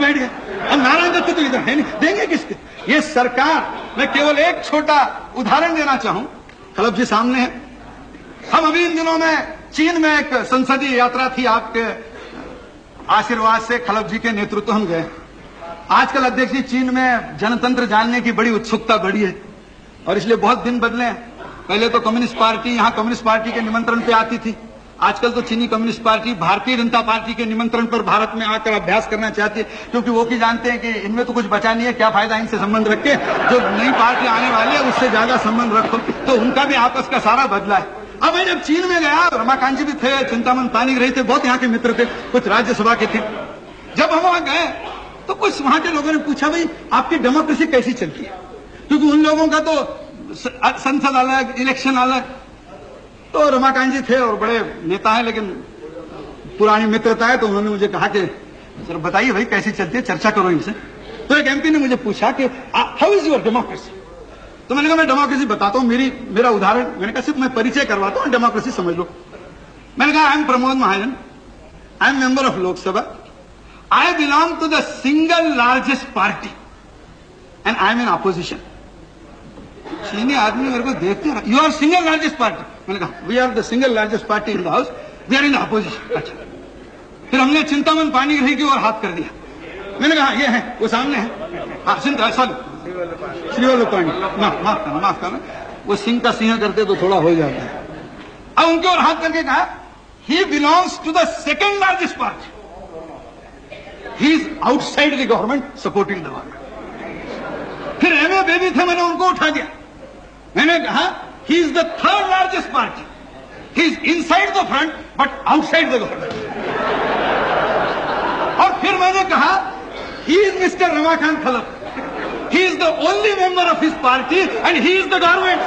बैठ गए। अब नारायण दत्त तो इधर है नहीं, देंगे किसके? ये सरकार, मैं केवल एक छोटा उदाहरण देना चाहूं, खलप जी सामने है। हम अभी इन दिनों में चीन में एक संसदीय यात्रा थी, आपके आशीर्वाद से खलप जी के नेतृत्व हम गए। आजकल अध्यक्ष जी चीन में जनतंत्र जानने की बड़ी उत्सुकता बढ़ी है और इसलिए बहुत दिन बदले हैं। पहले तो कम्युनिस्ट पार्टी यहां कम्युनिस्ट पार्टी के निमंत्रण पे आती थी, आजकल तो चीनी communist party Bharatiya Janata party के निमंत्रण पर भारत में आकर अभ्यास करना चाहती है, क्योंकि वो भी जानते हैं कि इनमें तो कुछ बचा नहीं है, क्या फायदा इनसे संबंध रख के, जो नई पार्टी आने वाली है उससे ज्यादा संबंध रखो। तो उनका भी आपस का सारा बदला है। अब मैं जब चीन में गया, रमाकांत जी भी थे, चिंतामन पानी रहे थे, बहुत यहाँ के मित्र थे, कुछ राज्यसभा के थे। जब हम वहां गए तो कुछ वहां के लोगों ने पूछा, भाई आपकी डेमोक्रेसी कैसी चलती है? क्योंकि उन लोगों का तो संसद अलग, इलेक्शन अलग। तो रमाकांत जी थे और बड़े नेता हैं, लेकिन पुरानी मित्रता है, तो उन्होंने मुझे कहा कि सर बताइए भाई कैसी चलती है, चर्चा करो इनसे। तो एक एमपी ने मुझे पूछा कि हाउ इज योर डेमोक्रेसी? तो मैंने कहा मैं डेमोक्रेसी बताता हूं, मेरा उदाहरण, मैंने कहा सिर्फ मैं परिचय करवाता हूं, डेमोक्रेसी समझ लो। मैंने कहा I am Pramod Mahajan, I am member of Lok Sabha, I belong to the single largest party and I am in opposition. चीनी आदमी मेरे को देखते रहा, you are single largest party? मैंने कहा we are the single largest party in the house, we are in opposition. अच्छा, फिर हमने चिंतामन पानी ग्रही की ओर हाथ कर दिया। मैंने कहा ये है, वो सामने है, हाँ चिंता श्री वल्लभ पांडे, माफ करना, वो सिंह का सिंह करते तो थोड़ा हो जाता है। अब उनकी ओर हाथ करके कहा he belongs to the second largest party, he is outside the government supporting the government. फिर एमए बेबी थे, मैंने उनको उठा दिया, मैंने कहा he is the third largest party, he is inside the front but outside the government. और फिर मैंने कहा he is mister Ramakant Khalap, he is the only member of his party and he is the government.